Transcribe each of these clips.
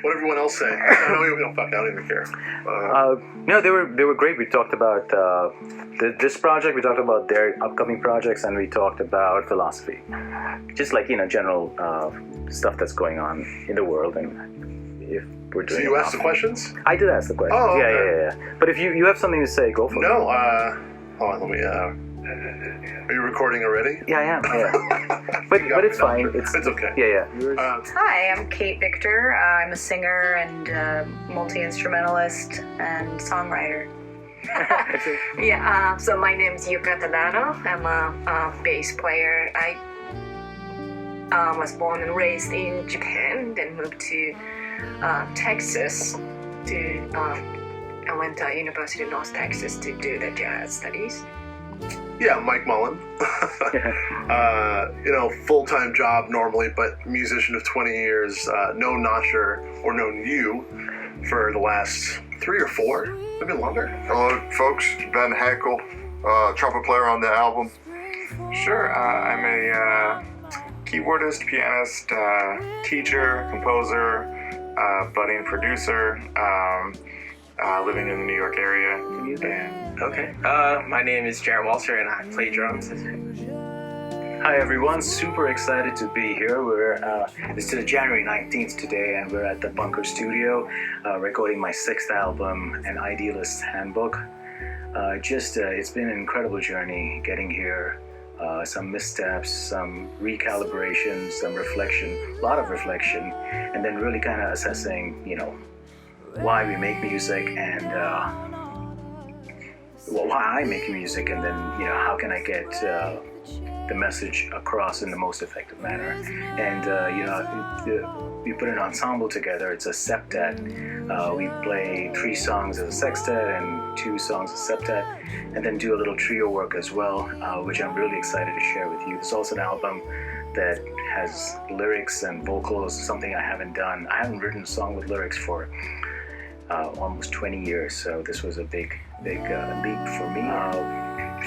What everyone else say? I don't even care. No, they were great. We talked about this project. We talked about their upcoming projects, and we talked about philosophy, just like general stuff that's going on in the world, and if we're doing. So you asked the questions? I did ask the questions. Oh, okay. Yeah. But if you have something to say, go for it. No. Hold on. Let me. Are you recording already? Yeah, I am. Yeah. but it's fine. It's okay. Yeah. Hi, I'm Kate Victor. I'm a singer and multi-instrumentalist and songwriter. So my name is Yuka Tadano. I'm a bass player. I was born and raised in Japan, then moved to Texas. I went to University of North Texas to do the jazz studies. Yeah, Mike Mullan. Full-time job normally, but musician of 20 years. Known Noshir, or known you, for the last 3 or 4, maybe longer. Hello, folks. Ben Hankle, trumpet player on the album. Sure. I'm a keyboardist, pianist, teacher, composer, budding producer, living in the New York area. Okay. My name is Jarrett Walser, and I play drums. Hi everyone, super excited to be here. It's January 19th today, and we're at the Bunker Studio recording my 6th album, an Idealist Handbook. It's been an incredible journey getting here. Some missteps, some recalibration, some reflection, a lot of reflection, and then really kind of assessing, why we make music and why I make music, and then how can I get the message across in the most effective manner. And we put an ensemble together. It's a septet. We play 3 songs as a sextet and 2 songs as a septet, and then do a little trio work as well, which I'm really excited to share with you. It's also an album that has lyrics and vocals, something I haven't done. I haven't written a song with lyrics for almost 20 years, so this was a big leap for me.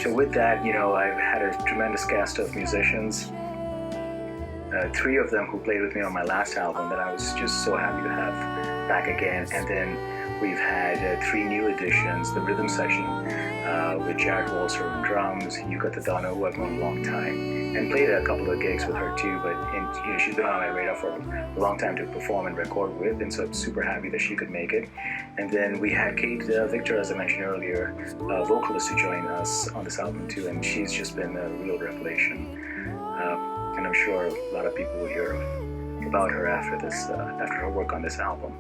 So with that, I've had a tremendous cast of musicians, 3 of them who played with me on my last album that I was just so happy to have back again, and then we've had 3 new additions, the rhythm section with Jarrett Walser on drums, Yuka Tadano, who I've known a long time, and played a couple of gigs with her too, but she's been on my radar for a long time to perform and record with, and so I'm super happy that she could make it. And then we had Kate Victor, as I mentioned earlier, a vocalist, to join us on this album too, and she's just been a real revelation. And I'm sure a lot of people will hear about her after her work on this album.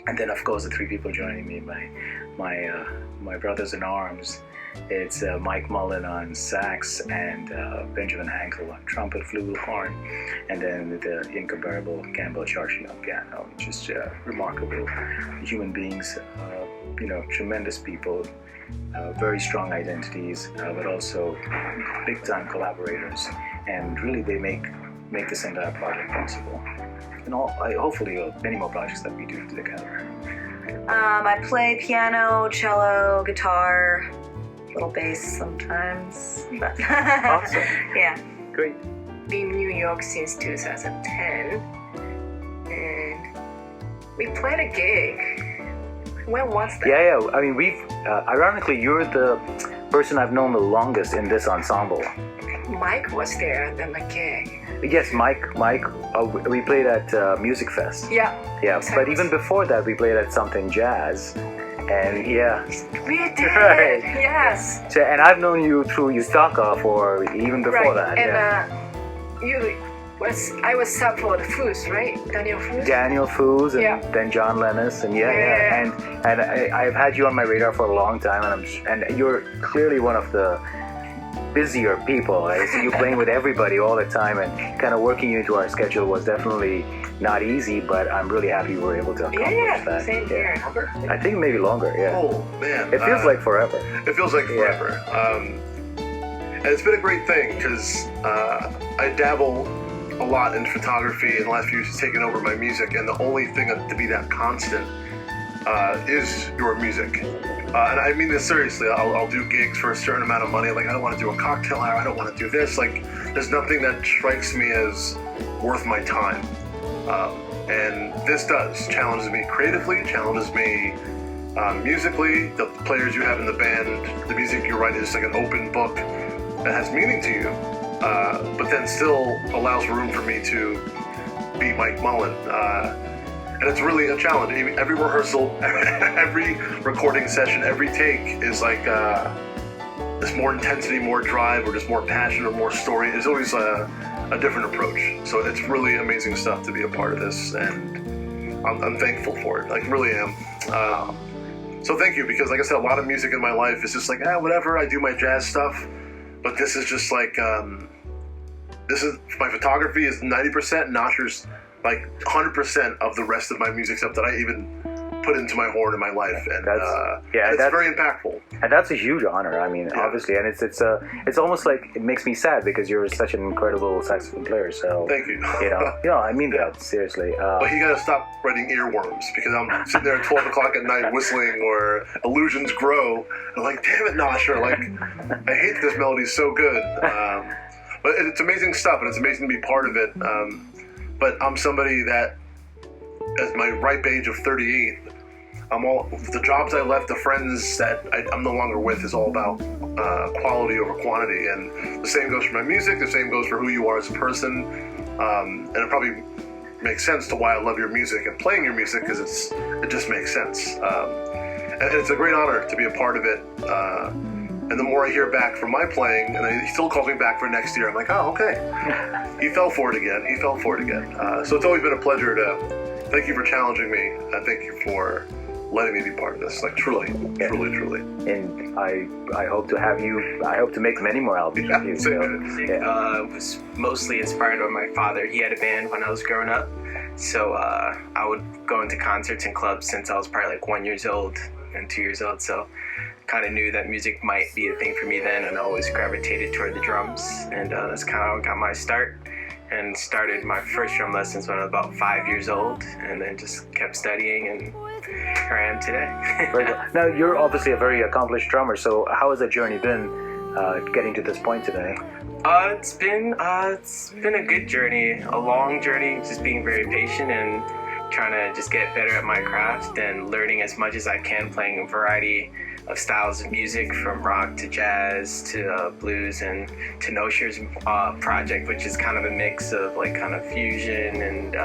And then, of course, the 3 people joining me, my brothers in arms. It's Mike Mullan on sax and Benjamin Hankle on trumpet, flute, horn, and then the incomparable Campbell Charshee on piano. Just remarkable human beings, tremendous people, very strong identities, but also big-time collaborators. And really, they make this entire project possible. And hopefully many more projects that we do together. I play piano, cello, guitar, little bass sometimes. Awesome. Yeah. Great. Been in New York since 2010, and we played a gig. When was that? Yeah. I mean, ironically, you're the person I've known the longest in this ensemble. Mike was there at the gig. Yes, Mike. We played at Music Fest. Yeah. But even before that, we played at Something Jazz, and yeah. We did. Right. Yes. So, and I've known you through Yutaka for even before that. And yeah. I was sub for the Foos, right? Daniel Foos, and then John Lennis, and and I've had you on my radar for a long time, and you're clearly one of the busier people. I see you playing with everybody all the time, and kind of working you into our schedule was definitely not easy, but I'm really happy we were able to accomplish that. Same here. I think maybe longer, yeah. Oh, man. It feels like forever. It feels like forever. And it's been a great thing, because I dabble a lot in photography, and the last few years has taken over my music, and the only thing to be that constant is your music. And I mean this seriously. I'll do gigs for a certain amount of money. Like, I don't want to do a cocktail hour. I don't want to do this. Like, there's nothing that strikes me as worth my time. And this challenges me creatively, challenges me musically. The players you have in the band, the music you write is just like an open book that has meaning to you, but then still allows room for me to be Mike Mullan. And it's really a challenge. Every rehearsal, every recording session, every take is like there's more intensity, more drive, or just more passion or more story. There's always a different approach. So it's really amazing stuff to be a part of this, and I'm thankful for it. Like, really am. So thank you, because like I said, a lot of music in my life is just like, whatever, I do my jazz stuff. But this is just like, my photography is 90%, Noshir's like 100% of the rest of my music stuff that I even put into my horn in my life, and it's very impactful. And that's a huge honor. I mean, obviously, and it's almost like it makes me sad because you're such an incredible saxophone player. So thank you. I mean that seriously. But you gotta stop writing earworms, because I'm sitting there at 12 o'clock at night whistling, or Illusions Grow, and I'm like, damn it, Noshir, like I hate this melody so good. But it's amazing stuff, and it's amazing to be part of it. But I'm somebody that, at my ripe age of 38, the jobs I left, the friends that I'm no longer with, is all about quality over quantity. And the same goes for my music, the same goes for who you are as a person. And it probably makes sense to why I love your music and playing your music, because it just makes sense. And it's a great honor to be a part of it. And the more I hear back from my playing, and he still calls me back for next year, I'm like, oh, okay. He fell for it again. So it's always been a pleasure to thank you for challenging me. Thank you for letting me be part of this. Like, truly. And I hope to have you. I hope to make many more albums with you. So, was mostly inspired by my father. He had a band when I was growing up, so I would go into concerts and clubs since I was probably like 1 year old and 2 years old. So kind of knew that music might be a thing for me then, and I always gravitated toward the drums, and that's kind of how I got my start. And started my first drum lessons when I was about 5 years old, and then just kept studying, and here I am today. Very good. Now, you're obviously a very accomplished drummer, so how has that journey been getting to this point today? It's been a good journey, a long journey, just being very patient and trying to just get better at my craft and learning as much as I can, playing a variety of styles of music, from rock to jazz to blues, and to Noshir's project, which is kind of a mix of like kind of fusion and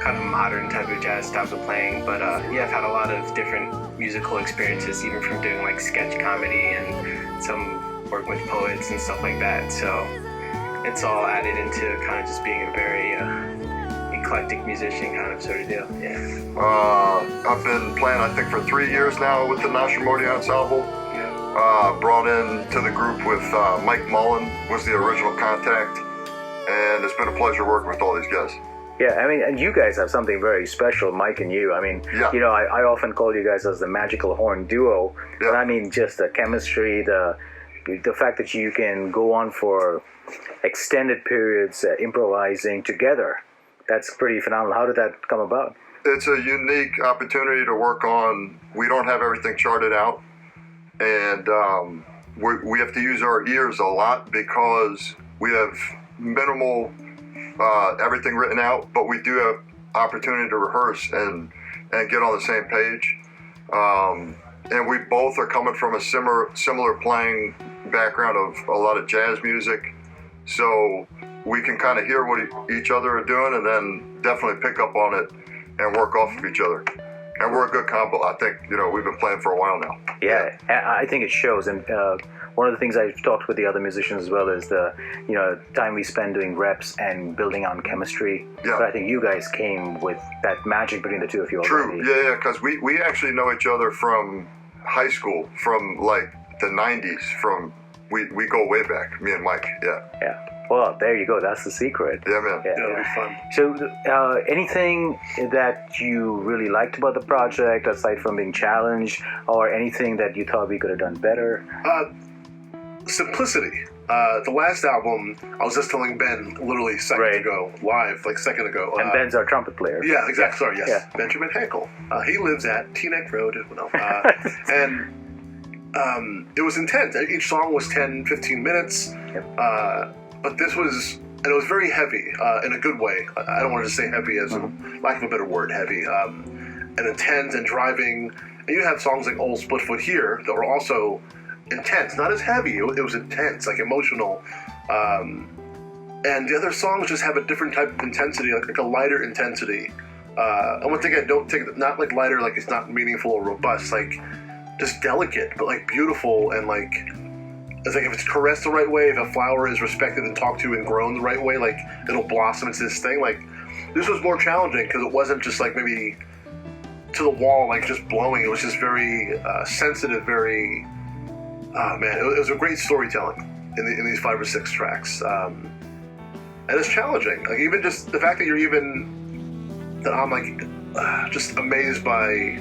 kind of modern type of jazz styles of playing. But I've had a lot of different musical experiences, even from doing like sketch comedy and some work with poets and stuff like that. So it's all added into kind of just being a very eclectic musician kind of sort of deal. I've been playing, I think, for 3 years now with the Noshir Mody ensemble. Brought into the group with Mike Mullan, was the original contact, and it's been a pleasure working with all these guys. Yeah, I mean, and you guys have something very special, Mike and you. I mean, I often call you guys as the magical horn duo. Yeah. But I mean, just the chemistry, the fact that you can go on for extended periods improvising together. That's pretty phenomenal. How did that come about? It's a unique opportunity to work on. We don't have everything charted out, and we have to use our ears a lot because we have minimal everything written out, but we do have opportunity to rehearse and get on the same page. And we both are coming from a similar playing background of a lot of jazz music, so we can kind of hear what each other are doing, and then definitely pick up on it and work off of each other. And we're a good combo. I think, we've been playing for a while now. Yeah, I think it shows. And one of the things I've talked with the other musicians as well is the, time we spend doing reps and building on chemistry. Yeah. But I think you guys came with that magic between the two of you already. True, yeah, because we actually know each other from high school, from like the 90s, we go way back, me and Mike, Yeah. Well, there you go. That's the secret. Yeah, man. Yeah, it'll be fun. So, anything that you really liked about the project, aside from being challenged, or anything that you thought we could have done better? Simplicity. The last album, I was just telling Ben literally a second ago. And Ben's our trumpet player. Yeah, exactly. Sorry, yes. Yeah. Benjamin Hankle. He lives at Teaneck Road. And it was intense. Each song was 10, 15 minutes. Yep. But this was and it was very heavy in a good way. I don't want to just say heavy as a lack of a better word, heavy, and intense and driving. And you have songs like Old Splitfoot Here that were also intense, not as heavy. It was intense, like emotional. And the other songs just have a different type of intensity, like a lighter intensity. And once again, don't take it, not like lighter, like it's not meaningful or robust, like just delicate, but like beautiful and like, it's like if it's caressed the right way, if a flower is respected and talked to and grown the right way, like it'll blossom into this thing. Like this was more challenging because it wasn't just like maybe to the wall, like just blowing. It was just very sensitive, very, man, it was a great storytelling in these 5 or 6 tracks. And it's challenging. Like even just the fact that that I'm like just amazed by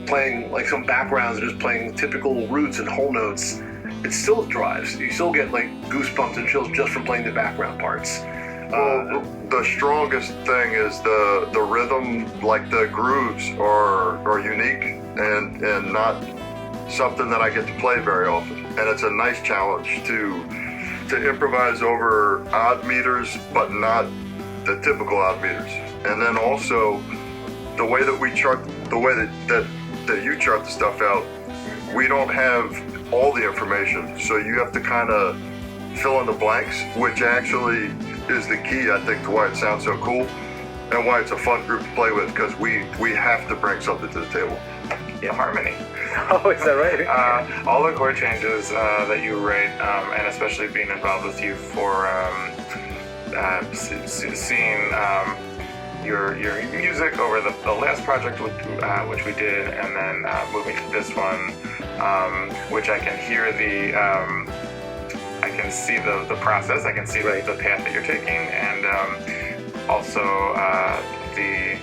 playing like some backgrounds and just playing typical roots and whole notes. It still drives. You still get like goosebumps and chills just from playing the background parts. The strongest thing is the rhythm, like the grooves are unique and not something that I get to play very often. And it's a nice challenge to improvise over odd meters, but not the typical odd meters. And then also the way that we chart, the way that you chart the stuff out, we don't have all the information, so you have to kind of fill in the blanks, which actually is the key, I think, to why it sounds so cool and why it's a fun group to play with, because we have to bring something to the table. Yeah, harmony. Oh, is that right? All the chord changes that you write, and especially being involved with you for seeing your music over the last project which we did, and then moving to this one, which I can hear I can see the process, I can see the path that you're taking, and also the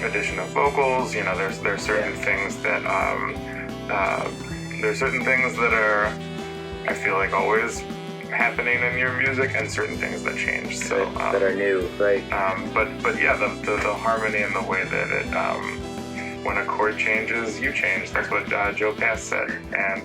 addition of vocals. You know, there's certain things that are, I feel like, always happening in your music, and certain things that change. So that are new, right? But yeah, the harmony and the way that it when a chord changes, you change. That's what Joe Pass said, and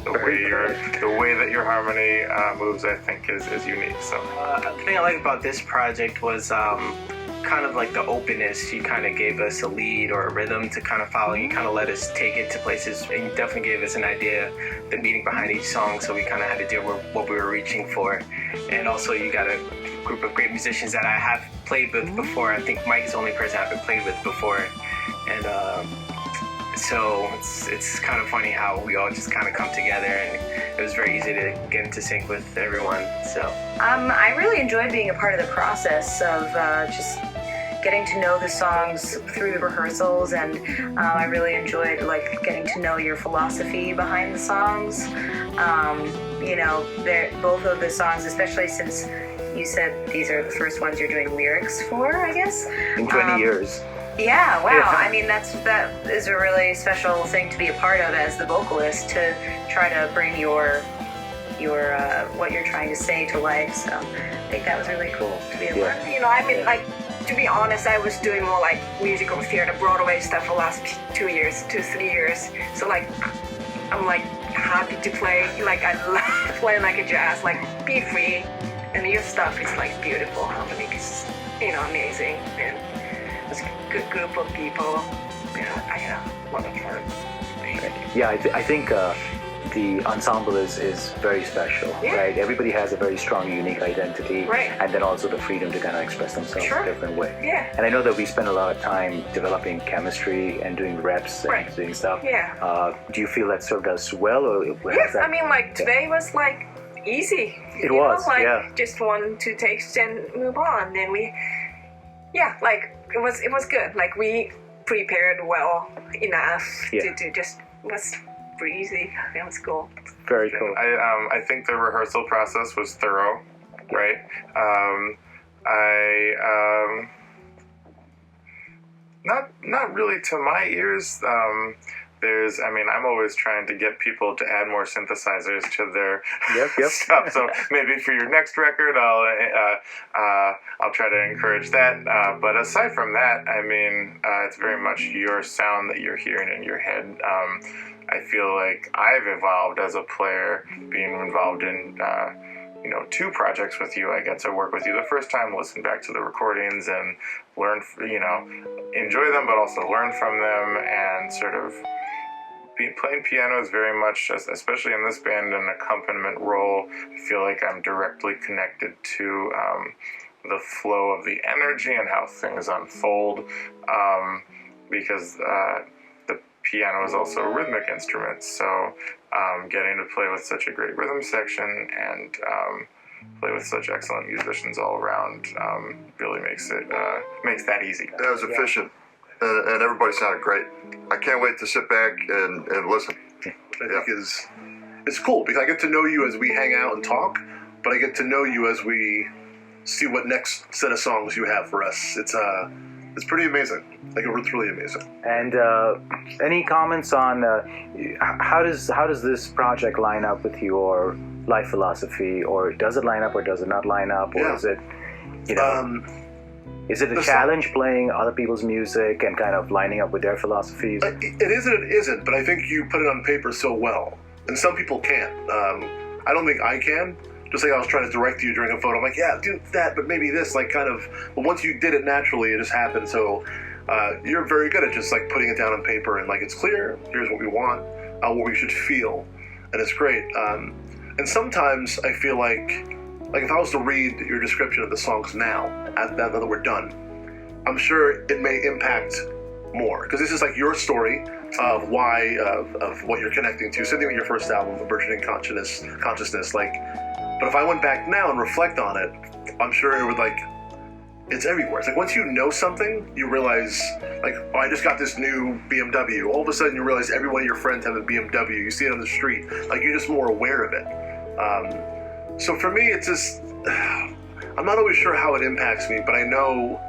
the way that your harmony moves, I think, is unique. So the thing I like about this project was kind of like the openness. You kind of gave us a lead or a rhythm to kind of follow. You kind of let us take it to places, and you definitely gave us an idea, the meaning behind each song, so we kind of had to deal with what we were reaching for. And also you got a group of great musicians that I have played with before. I think Mike is the only person I've been played with before. And so it's kind of funny how we all just kind of come together, and it was very easy to get into sync with everyone. So I really enjoyed being a part of the process of just getting to know the songs through the rehearsals, and I really enjoyed like getting to know your philosophy behind the songs. You know, both of the songs, especially since you said these are the first ones you're doing lyrics for, I guess. In 20 years. Yeah, wow. I mean, that is a really special thing to be a part of as the vocalist, to try to bring your what you're trying to say to life. So I think that was really cool to be a part of. You know, I mean, like, to be honest, I was doing more like musical theater, Broadway stuff for the last 3 years. So like, I'm like happy to play. Like, I love playing like a jazz, like be free. And your stuff is like beautiful. Harmony is, you know, amazing. And it's a good group of people. Yeah, I have a lot of fun. Yeah, I think the ensemble is very special, right? Everybody has a very strong, unique identity, and then also the freedom to kind of express themselves in a different way. Yeah. And I know that we spend a lot of time developing chemistry and doing reps and doing stuff. Yeah. Do you feel that served us well, or yes, I mean, like today was like easy. It was, know? Like, just 1, 2 takes and move on. Then like it was good. Like we prepared well enough to just was easy. That was cool. Very cool. I think the rehearsal process was thorough, right? Not really to my ears. I'm always trying to get people to add more synthesizers to their stuff. So maybe for your next record, I'll try to encourage that. But aside from that, I mean, it's very much your sound that you're hearing in your head. I feel like I've evolved as a player, being involved in 2 projects with you. I get to work with you the first time, listen back to the recordings, and learn, enjoy them, but also learn from them, and sort of playing piano is very much, especially in this band, an accompaniment role. I feel like I'm directly connected to the flow of the energy and how things unfold, because the piano is also a rhythmic instrument, so getting to play with such a great rhythm section and play with such excellent musicians all around really makes that easy. That was efficient, and everybody sounded great. I can't wait to sit back and listen. I think it's cool because I get to know you as we hang out and talk, but I get to know you as we see what next set of songs you have for us. It's pretty amazing. Like, it's really amazing. And any comments on how does this project line up with your life philosophy, or does it line up, or does it not line up, or is it, is it a challenge playing other people's music and kind of lining up with their philosophies? It is and it isn't, but I think you put it on paper so well, and some people can't. I don't think I can. Just like I was trying to direct you during a photo, I'm like, yeah, do that, but maybe this, like, kind of. But once you did it naturally, it just happened. So you're very good at just like putting it down on paper and like it's clear. Here's what we want, what we should feel, and it's great. And sometimes I feel like if I was to read your description of the songs now, now that we're done, I'm sure it may impact more, because this is like your story of why of what you're connecting to. Same thing with your first album, A Burgeoning Consciousness. Like, but if I went back now and reflect on it, I'm sure it would it's everywhere. It's like once you know something, you realize, like, oh, I just got this new BMW. All of a sudden, you realize every one of your friends have a BMW. You see it on the street. Like, you're just more aware of it. So for me, it's just, I'm not always sure how it impacts me, but I know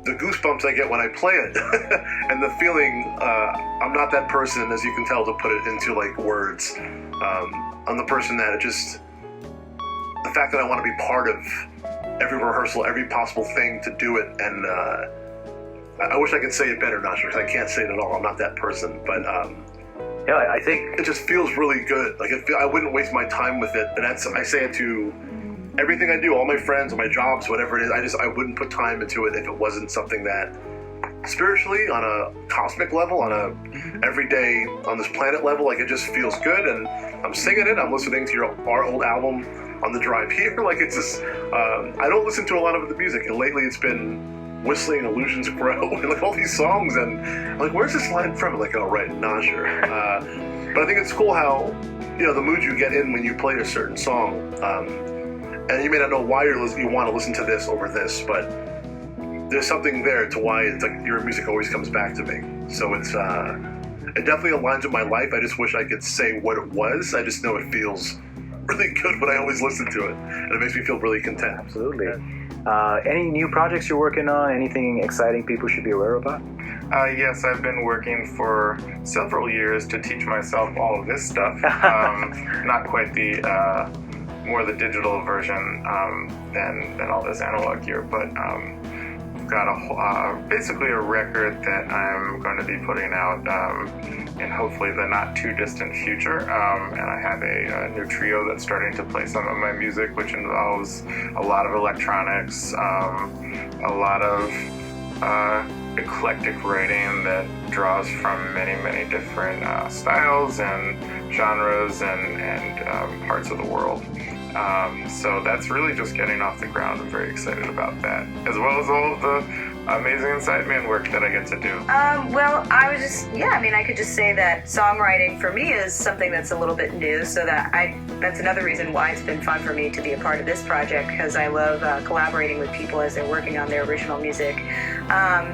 the goosebumps I get when I play it and the feeling, I'm not that person, as you can tell, to put it into like words. I'm the person that the fact that I want to be part of every rehearsal, every possible thing to do it, and I wish I could say it better, Noshir, because I can't say it at all. I'm not that person, but yeah, I think it just feels really good. Like, I wouldn't waste my time with it, and I say it to everything I do, all my friends, my jobs, whatever it is. I wouldn't put time into it if it wasn't something that spiritually, on a cosmic level, on a everyday, on this planet level, like, it just feels good. And I'm singing it. I'm listening to our old album on the drive here. Like, it's just, I don't listen to a lot of the music, and lately it's been Whistling, Illusions Grow, and like all these songs, and I'm like, where's this line from? I'm like, oh, right, Noshir. But I think it's cool how, the mood you get in when you play a certain song, and you may not know why you want to listen to this over this, but there's something there to why it's like your music always comes back to me. So it definitely aligns with my life. I just wish I could say what it was. I just know it feels really good when I always listen to it, and it makes me feel really content. Absolutely. Any new projects you're working on? Anything exciting people should be aware about? Yes, I've been working for several years to teach myself all of this stuff. Not quite more the digital version than all this analog gear, but I've got basically a record that I'm going to be putting out in hopefully the not too distant future, and I have a new trio that's starting to play some of my music, which involves a lot of electronics, a lot of eclectic writing that draws from many different styles and genres and parts of the world. So that's really just getting off the ground. I'm very excited about that, as well as all of the amazing sideman work that I get to do. Well, I could just say that songwriting for me is something that's a little bit new, so that's another reason why it's been fun for me to be a part of this project, because I love collaborating with people as they're working on their original music.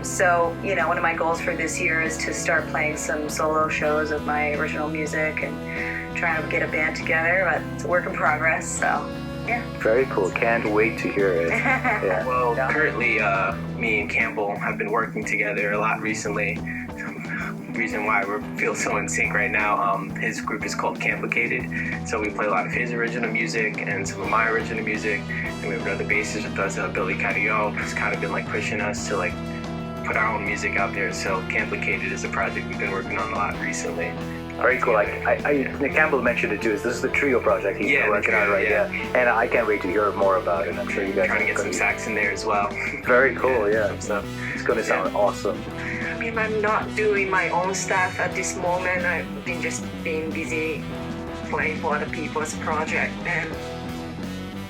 So, one of my goals for this year is to start playing some solo shows of my original music and trying to get a band together, but it's a work in progress, so yeah. Very cool. Can't wait to hear it. Yeah. Well, currently, me and Campbell have been working together a lot recently. Reason why we feel so in sync right now, his group is called Complicated, so we play a lot of his original music and some of my original music, and we have another bassist with us, Billy Carrillo, who's kind of been like pushing us to like put our own music out there. So Complicated is a project we've been working on a lot recently. Very cool. Campbell mentioned it too. This is the trio project he's Yeah, the working on trio, right yeah. now, and I can't wait to hear more about it. I'm sure you guys Trying to get are some sax in there as well. Very cool. Yeah, So, it's going to sound awesome. I mean, I'm not doing my own stuff at this moment. I've been just being busy playing for other people's project, and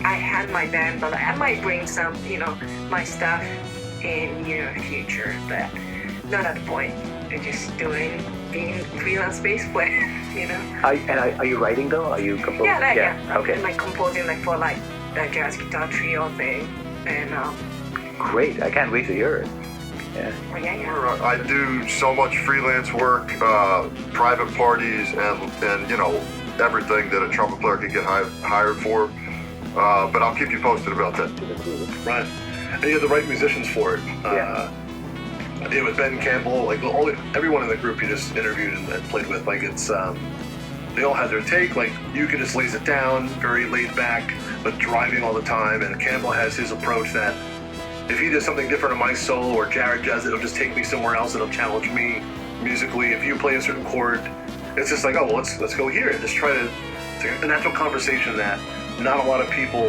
I had my band, but I might bring some, my stuff in near future, but not at the point. I'm just being freelance bass player, Are you writing though? Are you composing? Yeah. Okay. I'm like composing like for like the jazz guitar trio thing, and Great. I can't wait to hear it. Yeah. yeah. I do so much freelance work, private parties, and everything that a trumpet player can get hired for. But I'll keep you posted about that. Right. And you have the right musicians for it. With Ben Campbell, like everyone in the group you just interviewed and played with, like it's they all had their take. Like Yuka just lays it down, very laid back, but driving all the time. And Campbell has his approach that if he does something different in my solo, or Jarrett does it, it'll just take me somewhere else. It'll challenge me musically. If you play a certain chord, it's just like, oh, well, let's go here and just try to. It's a natural conversation that not a lot of people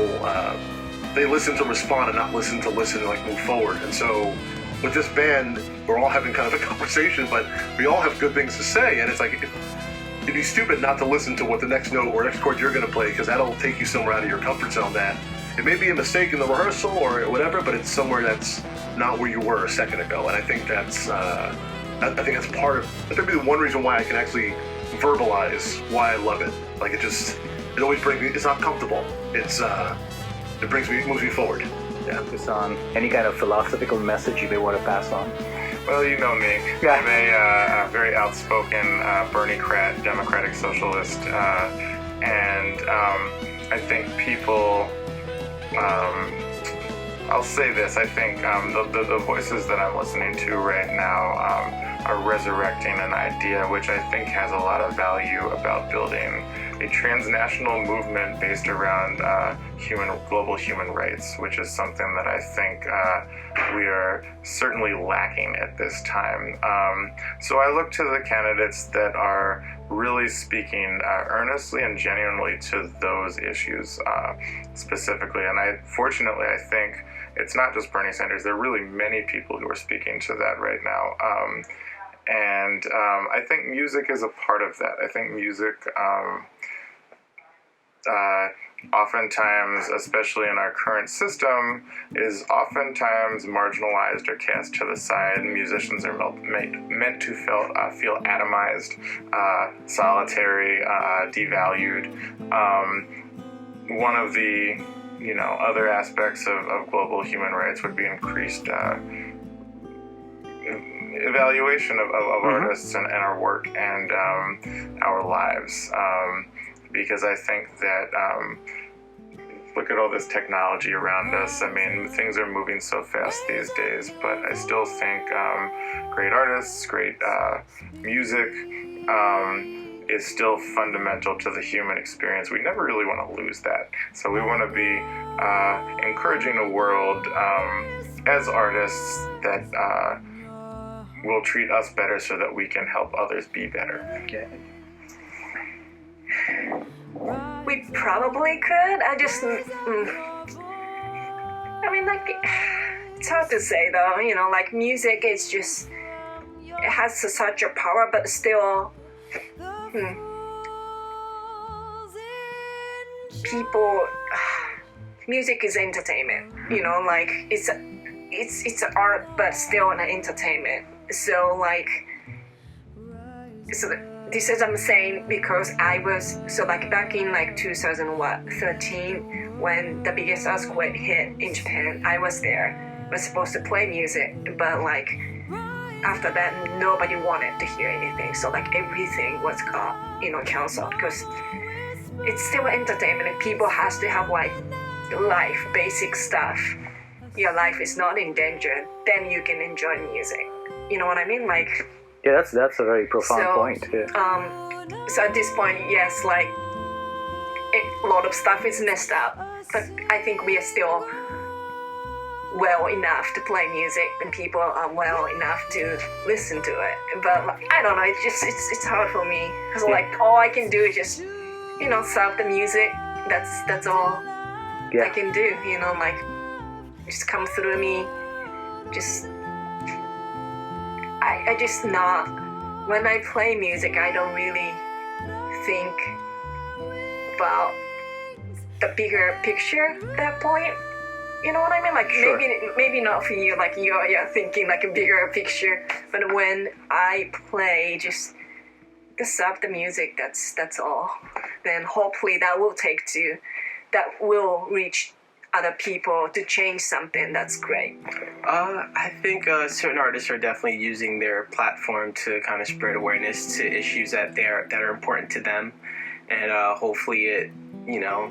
they listen to respond and not listen to and like move forward. And so with this band, we're all having kind of a conversation, but we all have good things to say, and it's like it'd be stupid not to listen to what the next note or next chord you're going to play, because that'll take you somewhere out of your comfort zone. That it may be a mistake in the rehearsal or whatever, but it's somewhere that's not where you were a second ago. And I think that's that's maybe one reason why I can actually verbalize why I love it. Like it always brings me. It's not comfortable. It moves me forward. Yeah. Focus on any kind of philosophical message you may want to pass on. Well, you know me. Yeah. I'm a very outspoken Bernie-crat, democratic socialist, and I think people. I'll say this. I think the voices that I'm listening to right now are resurrecting an idea which I think has a lot of value about building a transnational movement based around global human rights, which is something that I think we are certainly lacking at this time. So I look to the candidates that are really speaking earnestly and genuinely to those issues specifically. And fortunately, I think it's not just Bernie Sanders. There are really many people who are speaking to that right now. And I think music is a part of that. I think music oftentimes, especially in our current system, is oftentimes marginalized or cast to the side. Musicians are meant to feel atomized, solitary, devalued. One of the other aspects of global human rights would be increased evaluation of artists and our work and our lives. Because I think that look at all this technology around us. I mean, things are moving so fast these days, but I still think great artists, great music is still fundamental to the human experience. We never really want to lose that. So we want to be encouraging a world as artists that will treat us better so that we can help others be better. Okay. We probably could. It's hard to say though, like music is just, it has such a power, but still, music is entertainment, like it's art, but still an entertainment. So this is I'm saying because I was back in 2013 when the biggest earthquake hit in Japan. I was there. Was supposed to play music, but after that nobody wanted to hear anything. So everything was canceled because it's still entertainment and people has to have life, basic stuff. Your life is not in danger. Then you can enjoy music. You know what I mean? Yeah, that's a very profound point. Yeah. So at this point, yes, a lot of stuff is messed up, but I think we are still well enough to play music and people are well enough to listen to it. But like, I don't know, it's hard for me because like all I can do is just serve the music. That's all I can do. Like just come through me. Just I just not when I play music. I don't really think about the bigger picture at that point. You know what I mean? Like Sure. maybe not for you. Like you're thinking like a bigger picture. But when I play, just serve the music. That's all. Then hopefully that will reach other people to change something. That's great. I think certain artists are definitely using their platform to kind of spread awareness to issues that are important to them, and hopefully it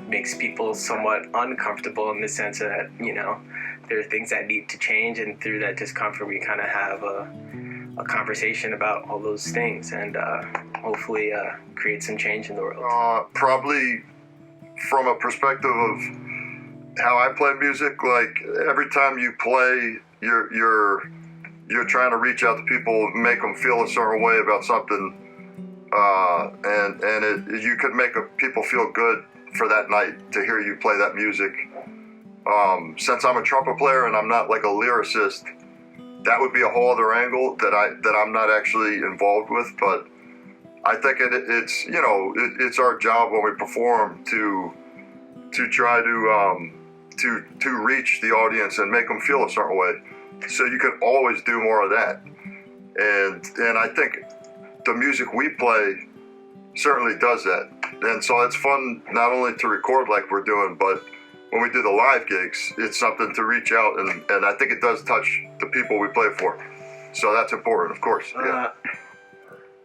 makes people somewhat uncomfortable in the sense that there are things that need to change, and through that discomfort we kind of have a conversation about all those things, and hopefully create some change in the world. Probably from a perspective of how I play music, like every time you play, you're trying to reach out to people, make them feel a certain way about something, and you could make people feel good for that night to hear you play that music. Since I'm a trumpet player and I'm not like a lyricist, that would be a whole other angle that I'm not actually involved with. But I think it's our job when we perform to try to reach the audience and make them feel a certain way. So you can always do more of that. And I think the music we play certainly does that. And so it's fun not only to record like we're doing, but when we do the live gigs, it's something to reach out, and I think it does touch the people we play for. So that's important, of course. Yeah.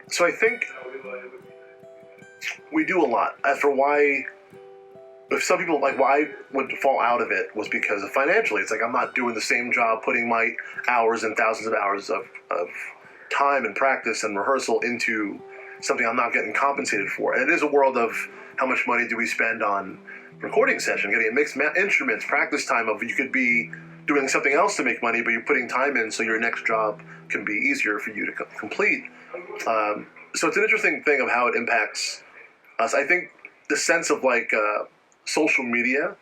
So I think we do a lot. As for why, if some people, like why I would fall out of it was because of financially. It's like I'm not doing the same job, putting my hours and thousands of hours of time and practice and rehearsal into something I'm not getting compensated for. And it is a world of how much money do we spend on recording session, getting mixed instruments, practice time of you could be doing something else to make money, but you're putting time in so your next job can be easier for you to complete. So it's an interesting thing of how it impacts us. I think the sense of like social media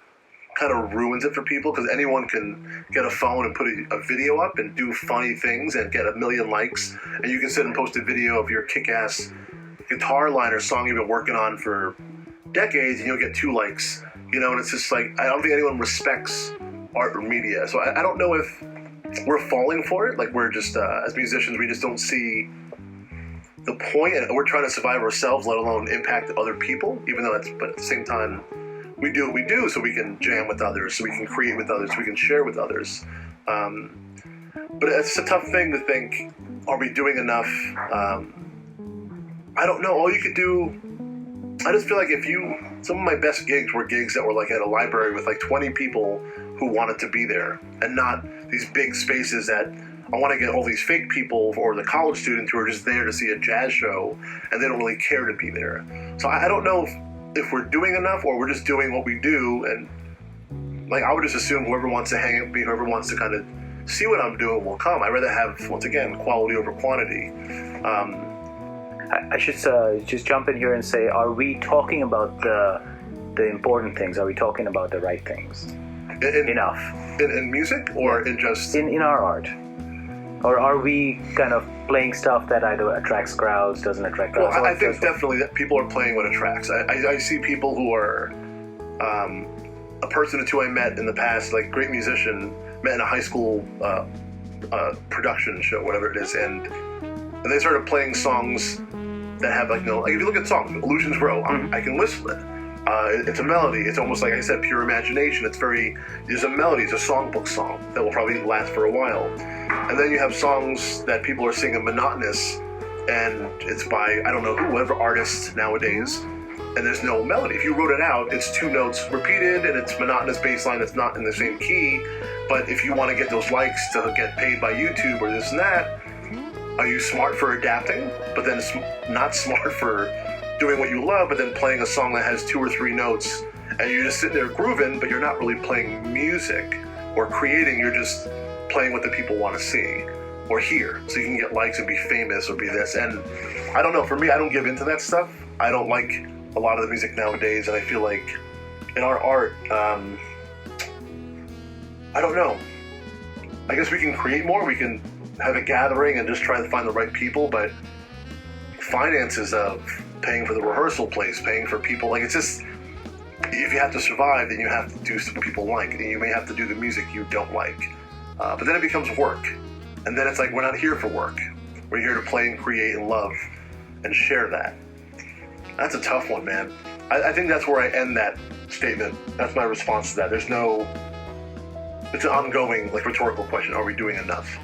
kind of ruins it for people because anyone can get a phone and put a video up and do funny things and get 1 million likes, and you can sit and post a video of your kick-ass guitar line or song you've been working on for decades and you'll get 2 likes, and it's just like I don't think anyone respects art or media. So I don't know if we're falling for it, like we're just as musicians we just don't see the point, and we're trying to survive ourselves, let alone impact other people, even though but at the same time we do what we do so we can jam with others, so we can create with others, so we can share with others. But it's a tough thing to think, are we doing enough? I don't know. All you could do, I just feel like some of my best gigs were gigs that were like at a library with like 20 people who wanted to be there, and not these big spaces that I want to get all these fake people or the college students who are just there to see a jazz show and they don't really care to be there. So I don't know if we're doing enough or we're just doing what we do, and like I would just assume whoever wants to hang with me, whoever wants to kind of see what I'm doing will come. I'd rather have, once again, quality over quantity. I should just jump in here and say, are we talking about the important things? Are we talking about the right things? Enough. In music or in just... In our art? Or are we kind of playing stuff that either attracts crowds, doesn't attract crowds? Well, I think definitely that people are playing what attracts. I see people who are... a person or two I met in the past, like great musician, met in a high school production show, whatever it is, and they started playing songs that have like if you look at songs, Illusions Grow, I can whistle it. It's a melody. It's almost like I said, pure imagination. There's a melody. It's a songbook song that will probably last for a while. And then you have songs that people are singing monotonous, and it's by, I don't know who, whatever artist nowadays, and there's no melody. If you wrote it out, it's 2 notes repeated, and it's monotonous bass line. It's not in the same key. But if you want to get those likes to get paid by YouTube or this and that, are you smart for adapting, but then not smart for doing what you love, but then playing a song that has 2 or 3 notes, and you're just sitting there grooving, but you're not really playing music, or creating, you're just playing what the people want to see or hear, so you can get likes and be famous or be this. And I don't know, for me, I don't give into that stuff. I don't like a lot of the music nowadays, and I feel like in our art, I don't know. I guess we can create more, we can have a gathering and just try to find the right people, but finances of paying for the rehearsal place, paying for people, like, it's just, if you have to survive, then you have to do something people like, and you may have to do the music you don't like. But then it becomes work, and then it's like, we're not here for work. We're here to play and create and love and share that. That's a tough one, man. I think that's where I end that statement. That's my response to that. There's no, it's an ongoing, like, rhetorical question. Are we doing enough?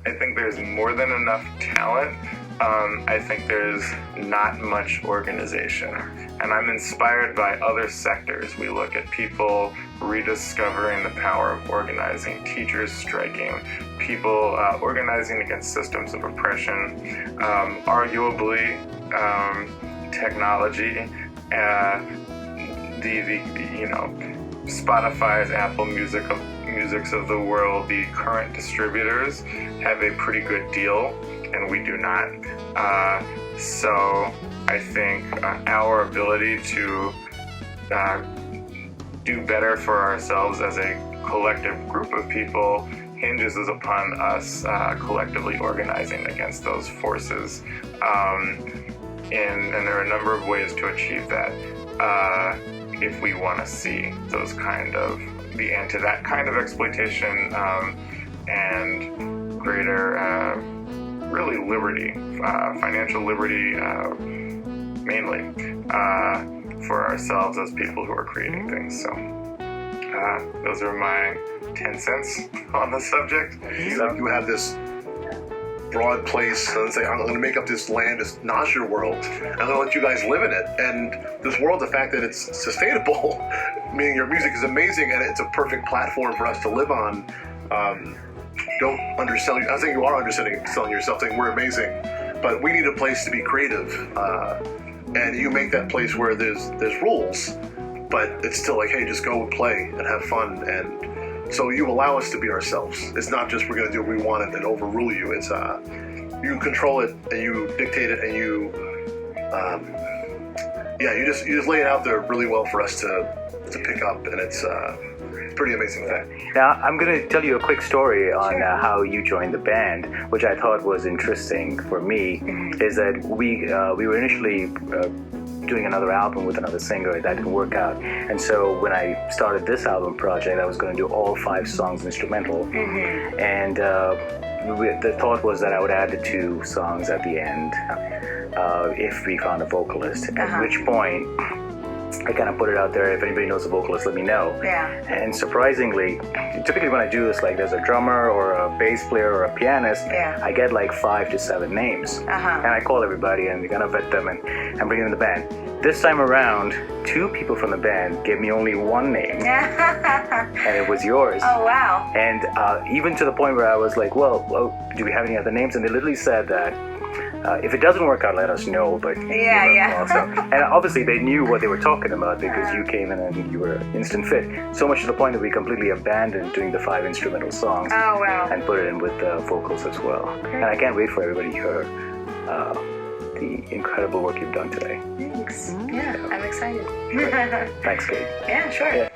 I think there's more than enough talent. I think there's not much organization. And I'm inspired by other sectors. We look at people rediscovering the power of organizing, teachers striking, people organizing against systems of oppression, arguably technology, Spotify's, Apple Musics of the world, the current distributors have a pretty good deal, and we do not. So I think our ability to do better for ourselves as a collective group of people hinges upon us collectively organizing against those forces. And there are a number of ways to achieve that if we want to see those kind of, the end to that kind of exploitation and greater, really liberty, financial liberty mainly, for ourselves as people who are creating things. So those are my 10 cents on the subject. You have this broad place and say, I'm going to make up this land, this Noshir world. I'm going to let you guys live in it. And this world, the fact that it's sustainable, meaning your music is amazing and it's a perfect platform for us to live on. Don't undersell you. I think you are underselling yourself, saying we're amazing, but we need a place to be creative. And you make that place where there's rules, but it's still like, hey, just go and play and have fun. And so you allow us to be ourselves. It's not just we're going to do what we want and overrule you. It's you control it and you dictate it and you you just lay it out there really well for us to pick up, and it's a pretty amazing thing. Now, I'm going to tell you a quick story on how you joined the band, which I thought was interesting for me. Is that we were initially doing another album with another singer. That didn't work out, and so when I started this album project, I was going to do all 5 songs instrumental, and the thought was that I would add the 2 songs at the end if we found a vocalist, at which point I kind of put it out there. If anybody knows a vocalist, let me know. Yeah. And surprisingly, typically when I do this, like, there's a drummer or a bass player or a pianist, I get like 5 to 7 names. And I call everybody and we kind of vet them and bring them in the band. This time around, 2 people from the band gave me only 1 name. And it was yours. Oh, wow. And even to the point where I was like, well, do we have any other names? And they literally said that if it doesn't work out, let us know. But also, and obviously they knew what they were talking about because you came in and you were instant fit. So much to the point that we completely abandoned doing the 5 instrumental songs. Oh, wow. And put it in with the vocals as well. Okay. And I can't wait for everybody to hear the incredible work you've done today. Thanks. Yeah, I'm excited. Thanks, Kate. Yeah, sure. Yeah.